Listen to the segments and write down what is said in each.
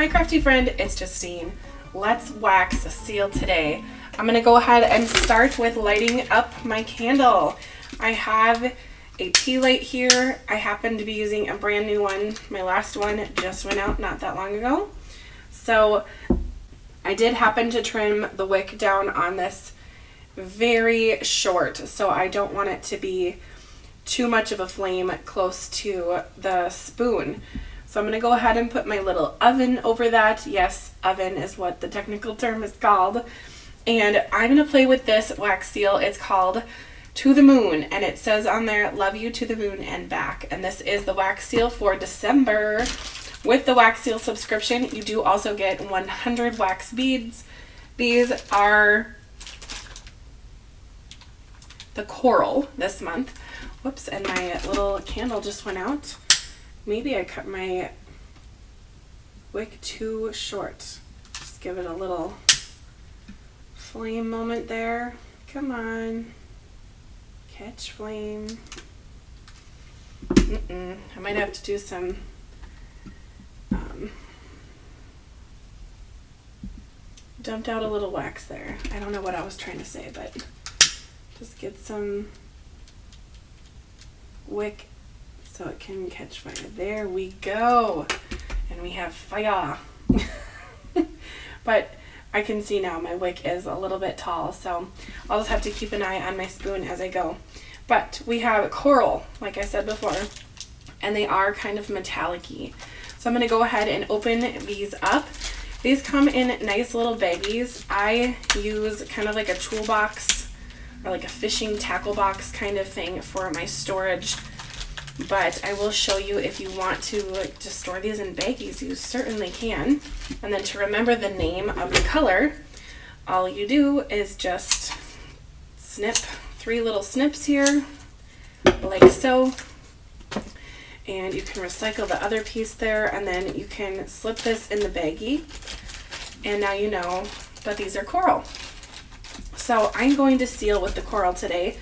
Hi Crafty friend, it's Justine. Let's wax seal today. I'm gonna go ahead and start with lighting up my candle. I have a tea light here. I happen to be using a brand new one. My last one just went out not that long ago. So I did happen to trim the wick down on this very short, so I don't want it to be too much of a flame close to the spoon. So I'm going to go ahead and put my little oven over that. Yes, oven is what the technical term is called. And I'm going to play with this wax seal. It's called To the Moon, and it says on there, love you to the moon and back. And this is the wax seal for December. With the wax seal subscription, you do also get 100 wax beads. These are the coral this month. Whoops, and my little candle just went out. Maybe I cut my wick too short. Just give it a little flame moment there. Come on. Catch flame. I might have to do some dumped out a little wax there. I don't know what I was trying to say, but just get some wick so it can catch fire. There we go. And we have fire. But I can see now my wick is a little bit tall, so I'll just have to keep an eye on my spoon as I go. But we have coral, like I said before, and they are kind of metallic-y. So I'm going to go ahead and open these up. These come in nice little baggies. I use kind of like a toolbox or like a fishing tackle box kind of thing for my storage. But I will show you, if you want to store these in baggies, you certainly can. And then to remember the name of the color, all you do is just snip 3 little snips here, like so. And you can recycle the other piece there, and then you can slip this in the baggie. And now you know that these are coral. So I'm going to seal with the coral today,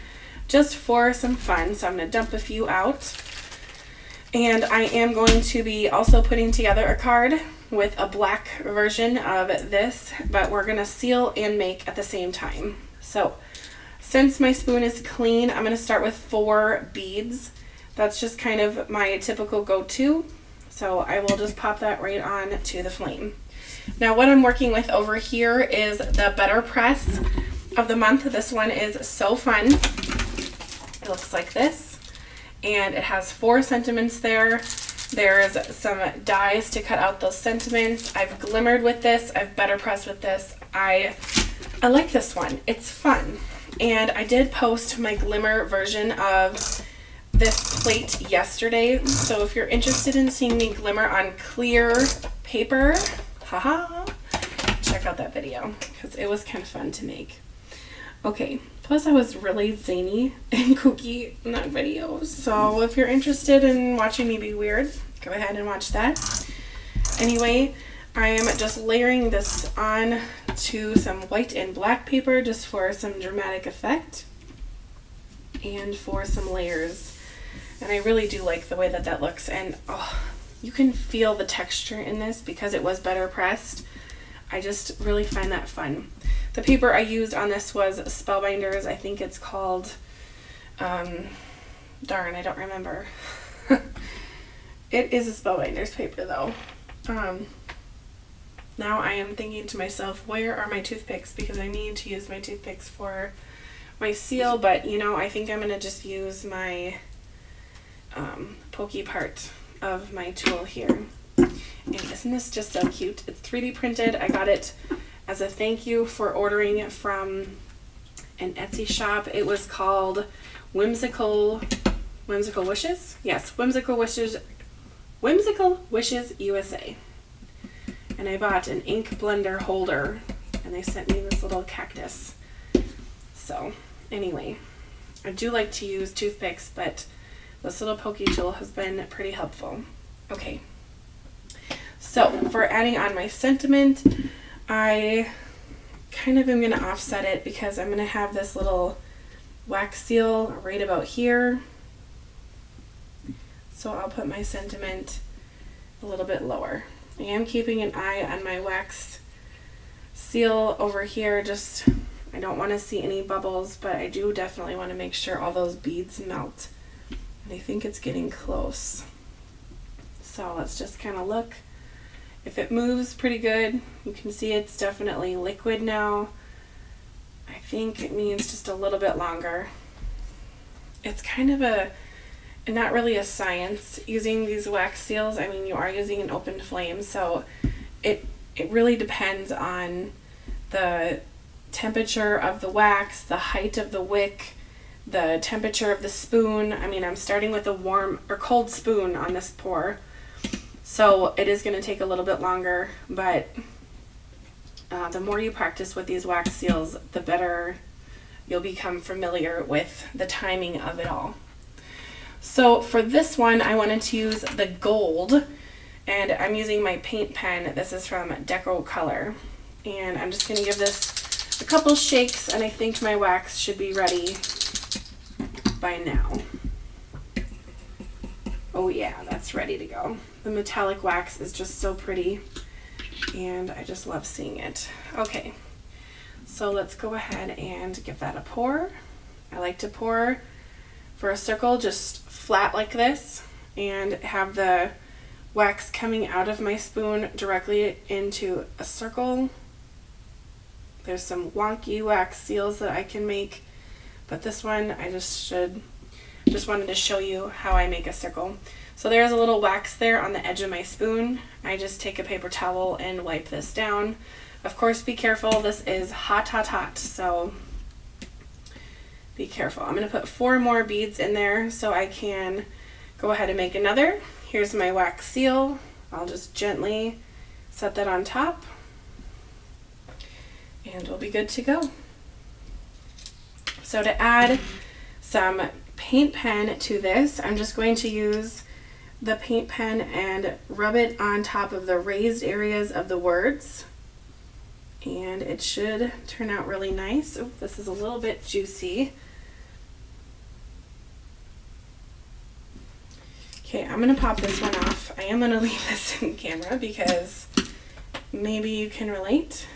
just for some fun. So I'm going to dump a few out. And I am going to be also putting together a card with a black version of this, but we're going to seal and make at the same time. So since my spoon is clean, I'm going to start with 4 beads. That's just kind of my typical go-to. So I will just pop that right on to the flame. Now what I'm working with over here is the Better Press of the month. This one is so fun. It looks like this, and it has 4 sentiments there. There's some dies to cut out those sentiments. I've glimmered with this. I've better pressed with this. I like this one. It's fun. And I did post my glimmer version of this plate yesterday. So if you're interested in seeing me glimmer on clear paper, haha, check out that video because it was kind of fun to make. Okay, plus I was really zany and kooky in that video, so if you're interested in watching me be weird, go ahead and watch that. Anyway, I am just layering this on to some white and black paper just for some dramatic effect and for some layers. And I really do like the way that that looks, and oh, you can feel the texture in this because it was better pressed. I just really find that fun. The paper I used on this was Spellbinders. I think it's called, darn, I don't remember. It is a Spellbinders paper though. Now I am thinking to myself, where are my toothpicks? Because I need to use my toothpicks for my seal, but you know, I think I'm going to just use my pokey part of my tool here. And isn't this just so cute? It's 3D printed. I got it as a thank you for ordering from an Etsy shop. It was called Whimsical Wishes? Yes, Whimsical Wishes USA. And I bought an ink blender holder, and they sent me this little cactus. So anyway, I do like to use toothpicks, but this little pokey tool has been pretty helpful. Okay, so for adding on my sentiment, I kind of am going to offset it because I'm going to have this little wax seal right about here. So I'll put my sentiment a little bit lower. I am keeping an eye on my wax seal over here. Just, I don't want to see any bubbles, but I do definitely want to make sure all those beads melt. And I think it's getting close. So let's just kind of look. If it moves pretty good, you can see it's definitely liquid now. I think it needs just a little bit longer. It's kind of not really a science using these wax seals. I mean, you are using an open flame, so it really depends on the temperature of the wax, the height of the wick, the temperature of the spoon. I mean, I'm starting with a warm or cold spoon on this pour, so it is going to take a little bit longer, but the more you practice with these wax seals, the better you'll become familiar with the timing of it all. So for this one, I wanted to use the gold, and I'm using my paint pen. This is from Deco Color, and I'm just going to give this a couple shakes, and I think my wax should be ready by now. Oh yeah, that's ready to go. The metallic wax is just so pretty, and I just love seeing it. Okay, so let's go ahead and give that a pour. I like to pour for a circle just flat like this and have the wax coming out of my spoon directly into a circle. There's some wonky wax seals that I can make, but this one I just wanted to show you how I make a circle. So there's a little wax there on the edge of my spoon. I just take a paper towel and wipe this down. Of course, be careful. This is hot, hot, hot, so be careful. I'm going to put 4 more beads in there so I can go ahead and make another. Here's my wax seal. I'll just gently set that on top, and we'll be good to go. So to add some paint pen to this, I'm just going to use the paint pen and rub it on top of the raised areas of the words, and it should turn out really nice. Oh, this is a little bit juicy. Okay, I'm going to pop this one off. I am going to leave this in camera because maybe you can relate,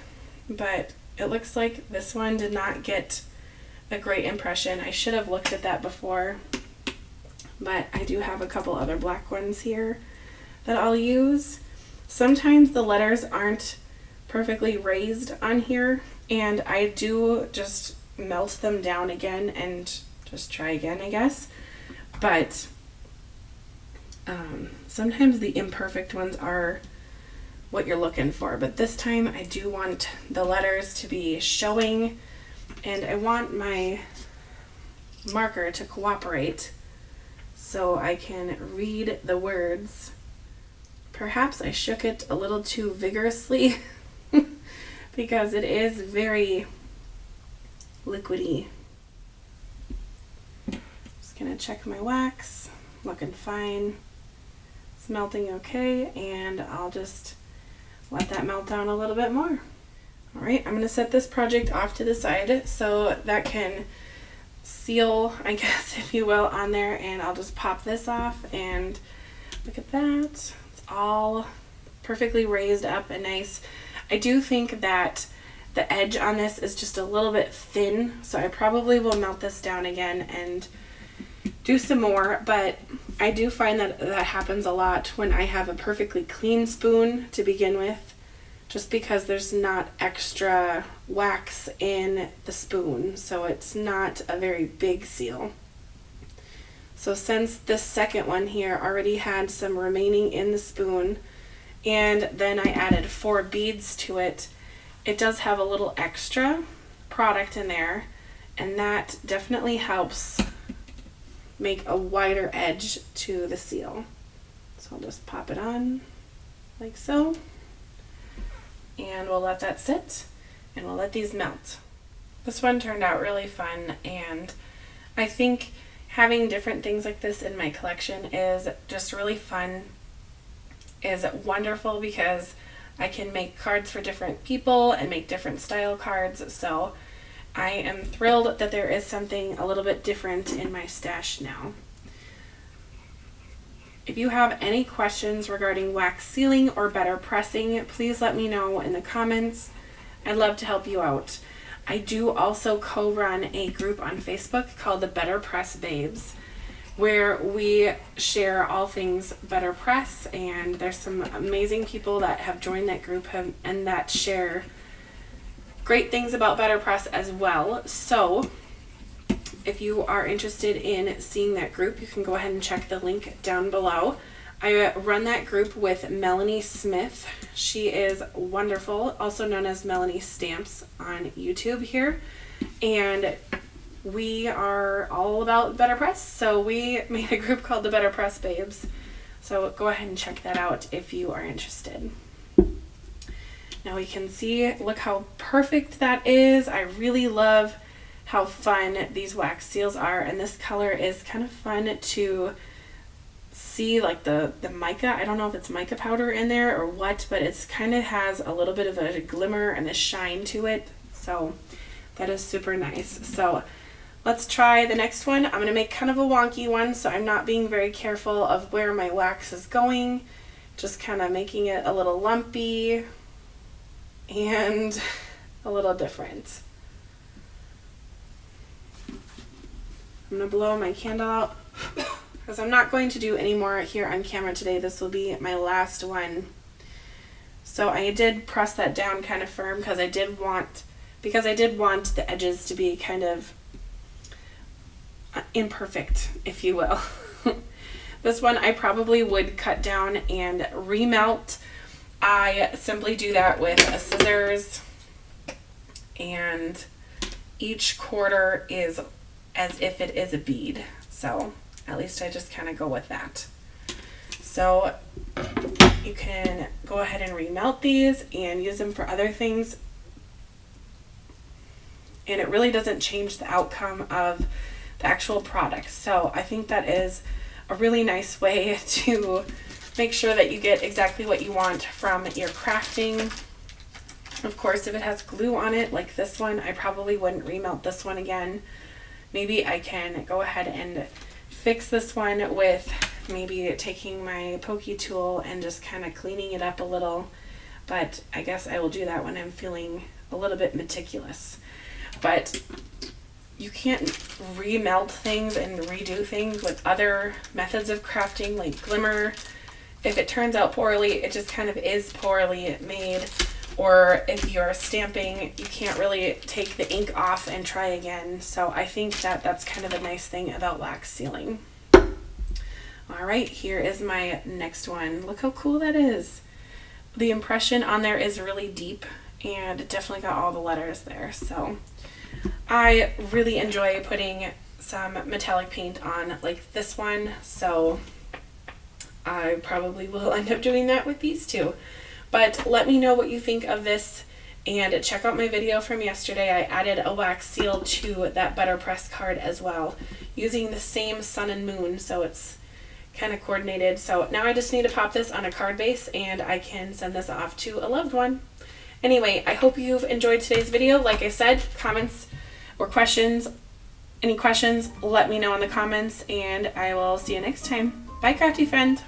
but it looks like this one did not get a great impression. I should have looked at that before, but I do have a couple other black ones here that I'll use. Sometimes the letters aren't perfectly raised on here, and I do just melt them down again and just try again, I guess. But sometimes the imperfect ones are what you're looking for, but this time I do want the letters to be showing, and I want my marker to cooperate so I can read the words. Perhaps I shook it a little too vigorously because it is very liquidy. Just gonna check my wax, looking fine. It's melting okay, and I'll just let that melt down a little bit more. All right, I'm gonna set this project off to the side so that can seal, I guess, if you will, on there, and I'll just pop this off, and look at that. It's all perfectly raised up and nice. I do think that the edge on this is just a little bit thin, so I probably will melt this down again and do some more, but I do find that that happens a lot when I have a perfectly clean spoon to begin with, just because there's not extra wax in the spoon, so it's not a very big seal. So since this second one here already had some remaining in the spoon, and then I added 4 beads to it, it does have a little extra product in there, and that definitely helps make a wider edge to the seal. So I'll just pop it on like so, and we'll let that sit, and we'll let these melt. This one turned out really fun, and I think having different things like this in my collection is just really fun, is wonderful, because I can make cards for different people and make different style cards. So I am thrilled that there is something a little bit different in my stash now. If you have any questions regarding wax sealing or better pressing, please let me know in the comments. I'd love to help you out. I do also co-run a group on Facebook called the Better Press Babes, where we share all things better press, and there's some amazing people that have joined that group and that share great things about better press as well. So if you are interested in seeing that group, you can go ahead and check the link down below. I run that group with Melanie Smith. She is wonderful, also known as Melanie Stamps on YouTube here. And we are all about better press, so we made a group called the Better Press Babes. So go ahead and check that out if you are interested. Now we can see, look how perfect that is. I really love how fun these wax seals are, and this color is kind of fun to see, like the mica. I don't know if it's mica powder in there or what, but it's kind of has a little bit of a glimmer and a shine to it, so that is super nice. So let's try the next one. I'm going to make kind of a wonky one, so I'm not being very careful of where my wax is going, just kind of making it a little lumpy and a little different. I'm going to blow my candle out because I'm not going to do any more here on camera today. This will be my last one. So I did press that down kind of firm because I did want the edges to be kind of imperfect, if you will. This one I probably would cut down and remelt. I simply do that with a scissors, and each quarter is as if it is a bead, so at least I just kind of go with that. So you can go ahead and remelt these and use them for other things, and it really doesn't change the outcome of the actual product. So I think that is a really nice way to make sure that you get exactly what you want from your crafting. Of course, if it has glue on it like this one, I probably wouldn't remelt this one again. Maybe I can go ahead and fix this one with maybe taking my pokey tool and just kind of cleaning it up a little, but I guess I will do that when I'm feeling a little bit meticulous. But you can't remelt things and redo things with other methods of crafting like glimmer. If it turns out poorly, it just kind of is poorly made. Or if you're stamping, you can't really take the ink off and try again. So I think that that's kind of a nice thing about wax sealing. All right, here is my next one. Look how cool that is. The impression on there is really deep, and it definitely got all the letters there. So I really enjoy putting some metallic paint on like this one. So I probably will end up doing that with these two. But let me know what you think of this, and check out my video from yesterday. I added a wax seal to that Better Press card as well, using the same sun and moon, so it's kind of coordinated. So now I just need to pop this on a card base and I can send this off to a loved one. Anyway, I hope you've enjoyed today's video. Like I said, comments or questions, any questions, let me know in the comments, and I will see you next time. Bye, crafty friend.